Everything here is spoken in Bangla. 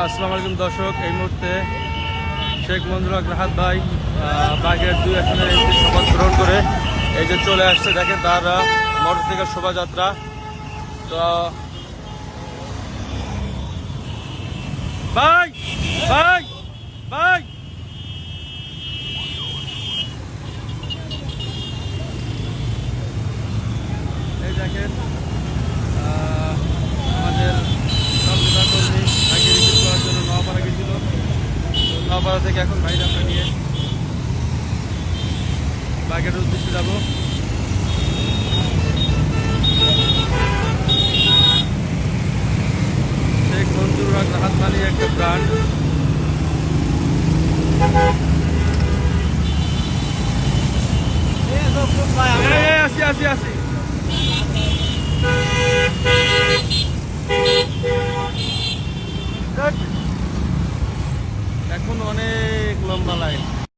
আসসালামু আলাইকুম দর্শক, এই মুহূর্তে শেখ মঞ্জুর হক রাহাত ভাই বাগের 2 আসনের এমপি শপথ গ্রহণ করে এই যে চলে আসছে। দেখেন তার মোটরসাইকেল শোভাযাত্রা। তো ভাই ভাই ভাই এই দেখেন আমাদের সংবিধান কর্মী আগে রিসিভ করার জন্য নওপাড়া গেছিল। নওপাড়া থেকে এখন বাইরে আমরা নিয়ে বাগের উদ্দেশ্যে যাব। শেখ মঞ্জুর হক রাহাত মানি একটা ব্র্যান্ড। আসি আসি আসি এখন অনেক লম্বা লাইন।